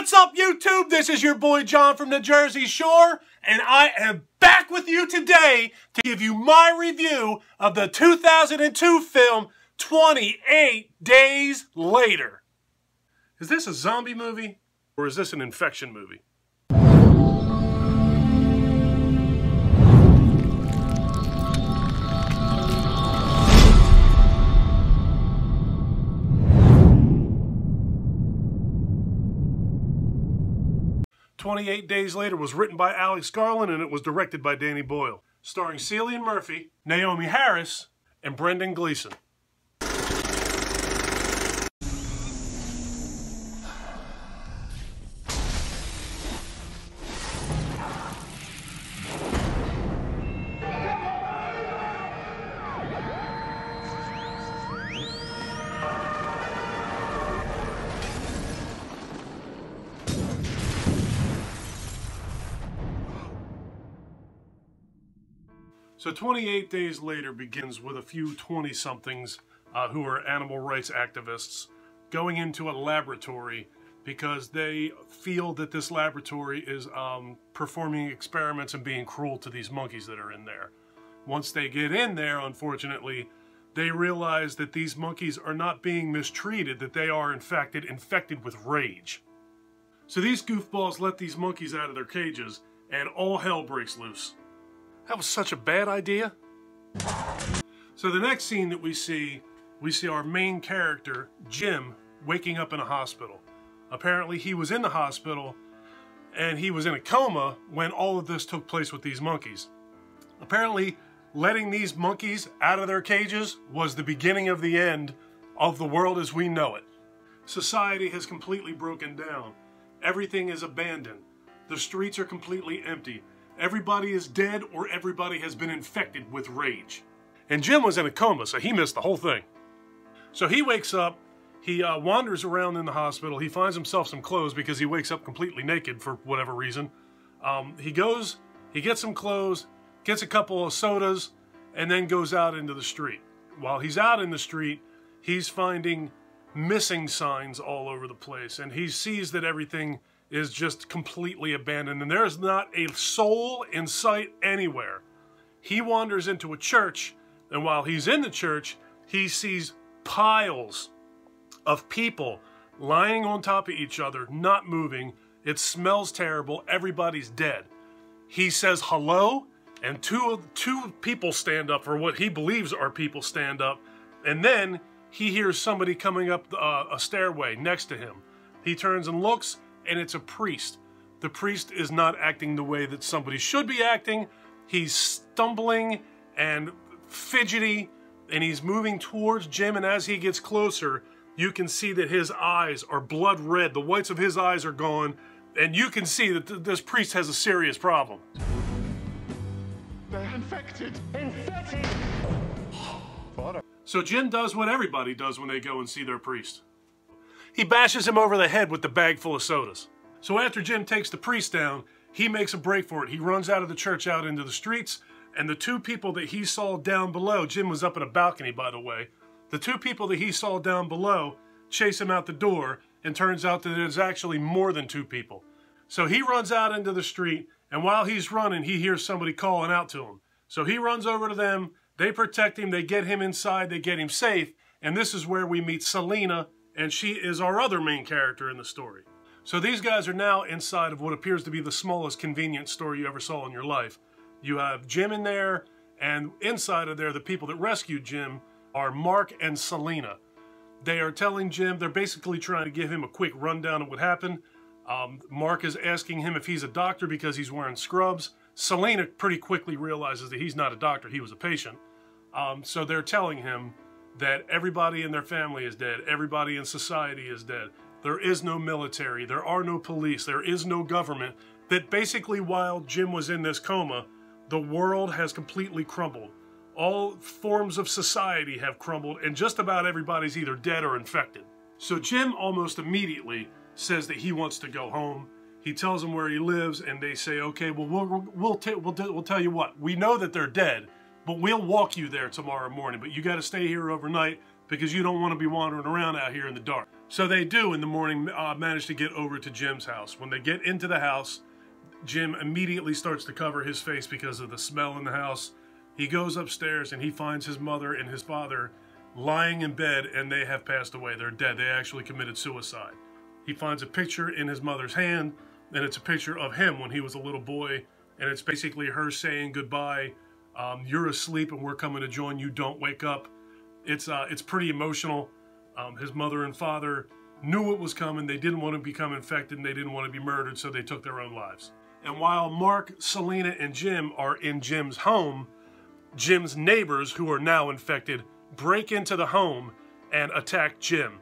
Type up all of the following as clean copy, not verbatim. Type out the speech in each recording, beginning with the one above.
What's up, YouTube? This is your boy John from the Jersey Shore, and I am back with you today to give you my review of the 2002 film 28 Days Later. Is this a zombie movie, or is this an infection movie? "28 Days Later" was written by Garland and it was directed by Danny Boyle, starring Cillian Murphy, Naomie Harris, and Brendan Gleeson. So 28 Days Later begins with a few 20-somethings who are animal rights activists going into a laboratory because they feel that this laboratory is performing experiments and being cruel to these monkeys that are in there. Once they get in there, unfortunately, they realize that these monkeys are not being mistreated, that they are in fact infected with rage. So these goofballs let these monkeys out of their cages and all hell breaks loose. That was such a bad idea. So the next scene that we see our main character, Jim, waking up in a hospital. Apparently he was in the hospital and he was in a coma when all of this took place with these monkeys. Apparently letting these monkeys out of their cages was the beginning of the end of the world as we know it. Society has completely broken down. Everything is abandoned. The streets are completely empty. Everybody is dead or everybody has been infected with rage. And Jim was in a coma, so he missed the whole thing. So he wakes up, he wanders around in the hospital, he finds himself some clothes because he wakes up completely naked for whatever reason. He gets some clothes, gets a couple of sodas, and then goes out into the street. While he's out in the street, he's finding missing signs all over the place, and he sees that everything is just completely abandoned, and there's not a soul in sight anywhere. He wanders into a church, and while he's in the church, he sees piles of people lying on top of each other, not moving. It smells terrible. Everybody's dead. He says hello, and two people stand up, or what he believes are people stand up, and then he hears somebody coming up a stairway next to him. He turns and looks, and it's a priest. The priest is not acting the way that somebody should be acting. He's stumbling and fidgety, and he's moving towards Jim, and as he gets closer, you can see that his eyes are blood red. The whites of his eyes are gone, and you can see that this priest has a serious problem. They're infected. Infected! So Jim does what everybody does when they go and see their priest. He bashes him over the head with the bag full of sodas. So after Jim takes the priest down, he makes a break for it. He runs out of the church out into the streets, and the two people that he saw down below, Jim was up in a balcony, by the way, the two people that he saw down below chase him out the door, and turns out that there's actually more than two people. So he runs out into the street, and while he's running, he hears somebody calling out to him. So he runs over to them, they protect him, they get him inside, they get him safe, and this is where we meet Selena, and she is our other main character in the story. So these guys are now inside of what appears to be the smallest convenience store you ever saw in your life. You have Jim in there, and inside of there, the people that rescued Jim are Mark and Selena. They are telling Jim, they're basically trying to give him a quick rundown of what happened. Mark is asking him if he's a doctor because he's wearing scrubs. Selena pretty quickly realizes that he's not a doctor, he was a patient. So they're telling him that everybody in their family is dead, everybody in society is dead. There is no military, there are no police, there is no government. That basically while Jim was in this coma, the world has completely crumbled. All forms of society have crumbled, and just about everybody's either dead or infected. So Jim almost immediately says that he wants to go home. He tells them where he lives, and they say, okay, well, we'll tell you what, we know that they're dead, but we'll walk you there tomorrow morning, but you got to stay here overnight because you don't want to be wandering around out here in the dark. So they do in the morning manage to get over to Jim's house. When they get into the house, Jim immediately starts to cover his face because of the smell in the house. He goes upstairs and he finds his mother and his father lying in bed, and they have passed away. They're dead. They actually committed suicide. He finds a picture in his mother's hand, and it's a picture of him when he was a little boy, and it's basically her saying goodbye. You're asleep and we're coming to join you. Don't wake up. It's pretty emotional. His mother and father knew what was coming. They didn't want to become infected and they didn't want to be murdered, so they took their own lives. And while Mark, Selena, and Jim are in Jim's home, Jim's neighbors, who are now infected, break into the home and attack Jim.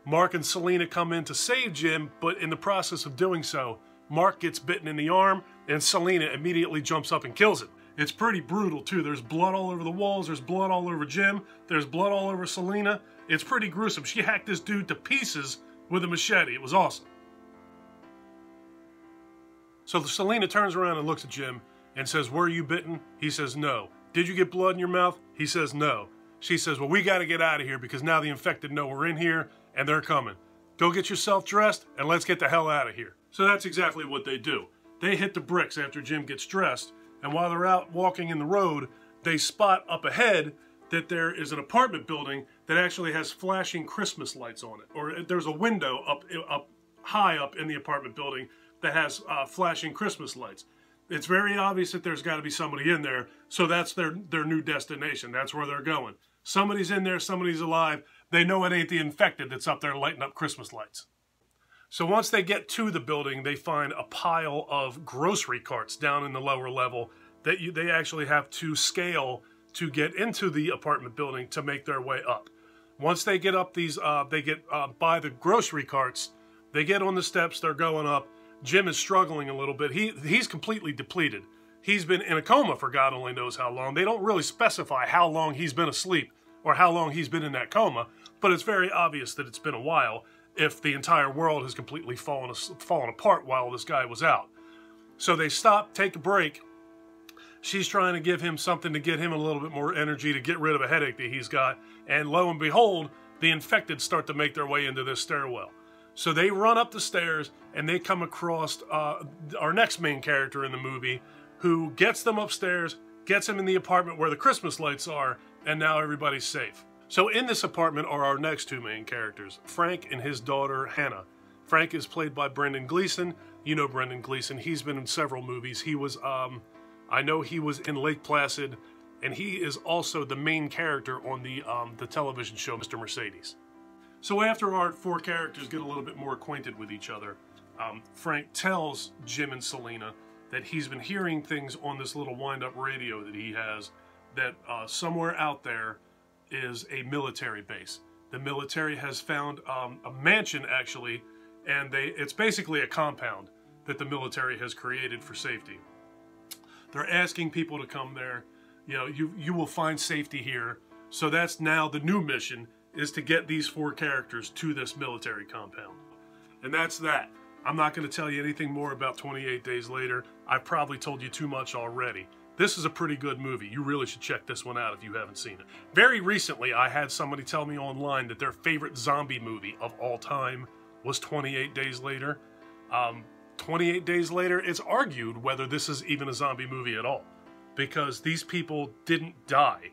Mark and Selena come in to save Jim, but in the process of doing so, Mark gets bitten in the arm and Selena immediately jumps up and kills him. It's pretty brutal too. There's blood all over the walls, there's blood all over Jim, there's blood all over Selena. It's pretty gruesome. She hacked this dude to pieces with a machete. It was awesome. So Selena turns around and looks at Jim and says, "Were you bitten?" He says, "No." "Did you get blood in your mouth?" He says, "No." She says, "Well, we got to get out of here because now the infected know we're in here and they're coming. Go get yourself dressed and let's get the hell out of here." So that's exactly what they do. They hit the bricks after Jim gets dressed, and while they're out walking in the road, they spot up ahead that there is an apartment building that actually has flashing Christmas lights on it. Or there's a window up high up in the apartment building that has flashing Christmas lights. It's very obvious that there's got to be somebody in there, so that's their new destination. That's where they're going. Somebody's in there, somebody's alive. They know it ain't the infected that's up there lighting up Christmas lights. So once they get to the building, they find a pile of grocery carts down in the lower level that they actually have to scale to get into the apartment building to make their way up. Once they get up these, by the grocery carts, they get on the steps, they're going up. Jim is struggling a little bit. He's completely depleted. He's been in a coma for God only knows how long. They don't really specify how long he's been asleep or how long he's been in that coma, but it's very obvious that it's been a while if the entire world has completely fallen apart while this guy was out. So they stop, take a break. She's trying to give him something to get him a little bit more energy to get rid of a headache that he's got, and lo and behold, the infected start to make their way into this stairwell. So they run up the stairs and they come across our next main character in the movie, who gets them upstairs, gets them in the apartment where the Christmas lights are, and now everybody's safe. So in this apartment are our next two main characters, Frank and his daughter Hannah. Frank is played by Brendan Gleeson. You know Brendan Gleeson. He's been in several movies. He was, I know he was in Lake Placid, and he is also the main character on the television show Mr. Mercedes. So after our four characters get a little bit more acquainted with each other, Frank tells Jim and Selena that he's been hearing things on this little wind-up radio that he has, that somewhere out there is a military base. The military has found a mansion, actually, and it's basically a compound that the military has created for safety. They're asking people to come there. You know, you will find safety here. So that's now the new mission, is to get these four characters to this military compound. And that's that. I'm not going to tell you anything more about 28 Days Later. I've probably told you too much already. This is a pretty good movie. You really should check this one out if you haven't seen it. Very recently, I had somebody tell me online that their favorite zombie movie of all time was 28 Days Later. 28 Days Later, it's argued whether this is even a zombie movie at all, because these people didn't die.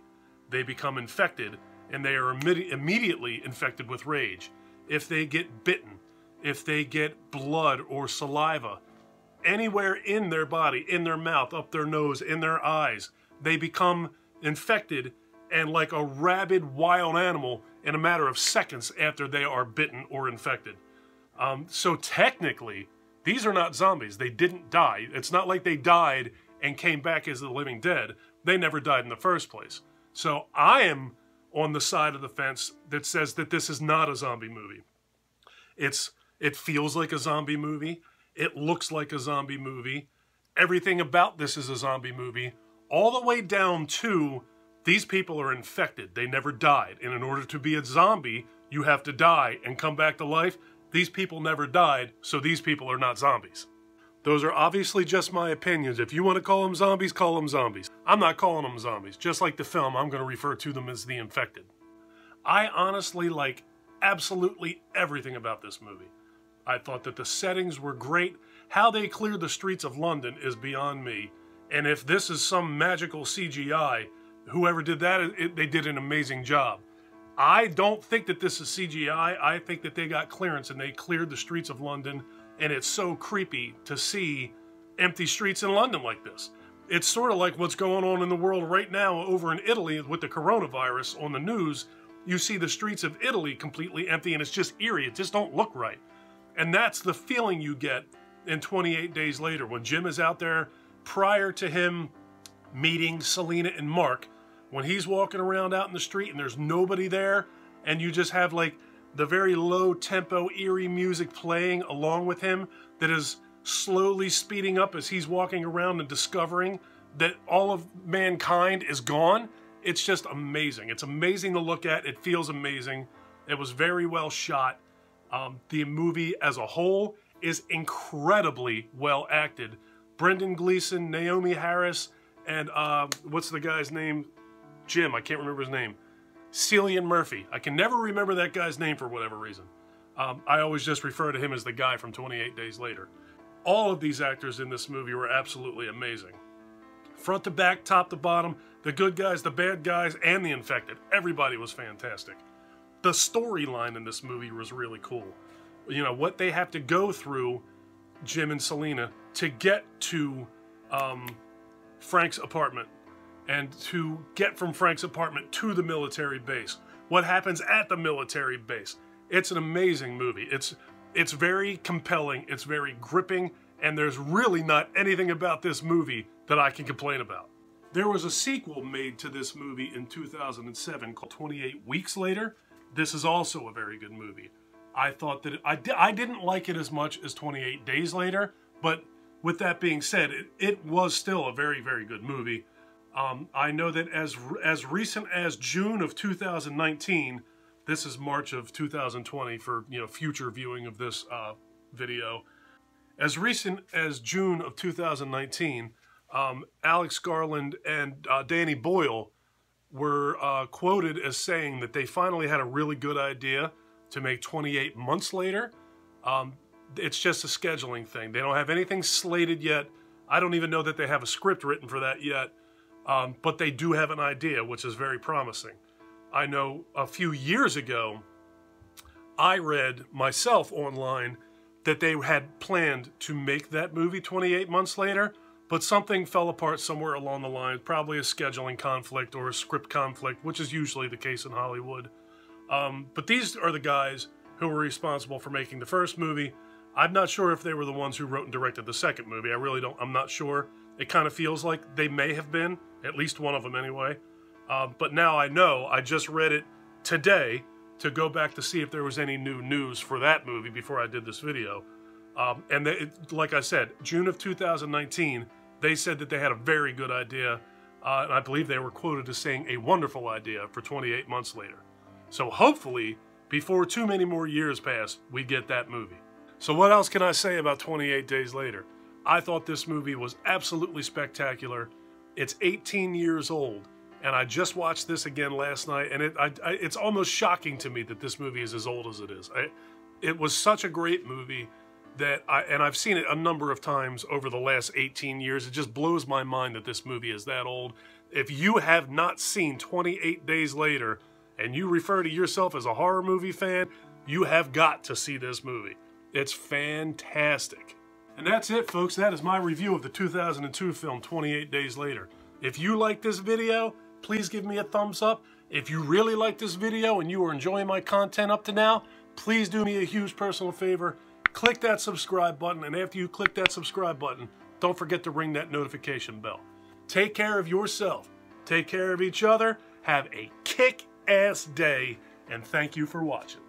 They become infected, and they are immediately infected with rage. If they get bitten, if they get blood or saliva anywhere in their body, in their mouth, up their nose, in their eyes, they become infected and like a rabid wild animal in a matter of seconds after they are bitten or infected. So technically, these are not zombies. They didn't die. It's not like they died and came back as the living dead. They never died in the first place. So I am on the side of the fence that says that this is not a zombie movie. It feels like a zombie movie. It looks like a zombie movie. Everything about this is a zombie movie, all the way down to these people are infected. They never died. And in order to be a zombie, you have to die and come back to life. These people never died, so these people are not zombies. Those are obviously just my opinions. If you want to call them zombies, call them zombies. I'm not calling them zombies. Just like the film, I'm going to refer to them as the infected. I honestly like absolutely everything about this movie. I thought that the settings were great. How they cleared the streets of London is beyond me. And if this is some magical CGI, whoever did that, they did an amazing job. I don't think that this is CGI. I think that they got clearance and they cleared the streets of London, and it's so creepy to see empty streets in London like this. It's sort of like what's going on in the world right now over in Italy with the coronavirus on the news. You see the streets of Italy completely empty, and it's just eerie. It just don't look right. And that's the feeling you get in 28 Days Later when Jim is out there prior to him meeting Selena and Mark. When he's walking around out in the street and there's nobody there, and you just have like the very low tempo eerie music playing along with him that is slowly speeding up as he's walking around and discovering that all of mankind is gone. It's just amazing. It's amazing to look at. It feels amazing. It was very well shot. The movie as a whole is incredibly well acted. Brendan Gleeson, Naomie Harris, and what's the guy's name? Jim, I can't remember his name. Cillian Murphy. I can never remember that guy's name for whatever reason. I always just refer to him as the guy from 28 Days Later. All of these actors in this movie were absolutely amazing. Front to back, top to bottom, the good guys, the bad guys, and the infected. Everybody was fantastic. The storyline in this movie was really cool. You know, what they have to go through, Jim and Selena, to get to Frank's apartment. And to get from Frank's apartment to the military base. What happens at the military base. It's an amazing movie. It's very compelling, it's very gripping, and there's really not anything about this movie that I can complain about. There was a sequel made to this movie in 2007 called 28 Weeks Later. This is also a very good movie. I thought that I didn't like it as much as 28 Days Later, but with that being said, it was still a very, very good movie. I know that as recent as June of 2019, this is March of 2020 for future viewing of this video. As recent as June of 2019, Alex Garland and Danny Boyle were quoted as saying that they finally had a really good idea to make 28 Months Later. It's just a scheduling thing. They don't have anything slated yet. I don't even know that they have a script written for that yet. But they do have an idea, which is very promising. I know a few years ago, I read myself online that they had planned to make that movie 28 Months Later, but something fell apart somewhere along the line, probably a scheduling conflict or a script conflict, which is usually the case in Hollywood. But these are the guys who were responsible for making the first movie. I'm not sure if they were the ones who wrote and directed the second movie. I'm not sure. It kind of feels like they may have been, at least one of them anyway. But now I know, I just read it today to go back to see if there was any new news for that movie before I did this video. Like I said, June of 2019, they said that they had a very good idea. And I believe they were quoted as saying a wonderful idea for 28 Months Later. So hopefully, before too many more years pass, we get that movie. So what else can I say about 28 Days Later? I thought this movie was absolutely spectacular. It's 18 years old, and I just watched this again last night, and it's almost shocking to me that this movie is as old as it is. It was such a great movie that I've seen it a number of times over the last 18 years. It just blows my mind that this movie is that old. If you have not seen 28 Days Later, and you refer to yourself as a horror movie fan, you have got to see this movie. It's fantastic. And that's it, folks. That is my review of the 2002 film, 28 Days Later. If you like this video, please give me a thumbs up. If you really like this video and you are enjoying my content up to now, please do me a huge personal favor. Click that subscribe button, and after you click that subscribe button, don't forget to ring that notification bell. Take care of yourself. Take care of each other. Have a kick-ass day, and thank you for watching.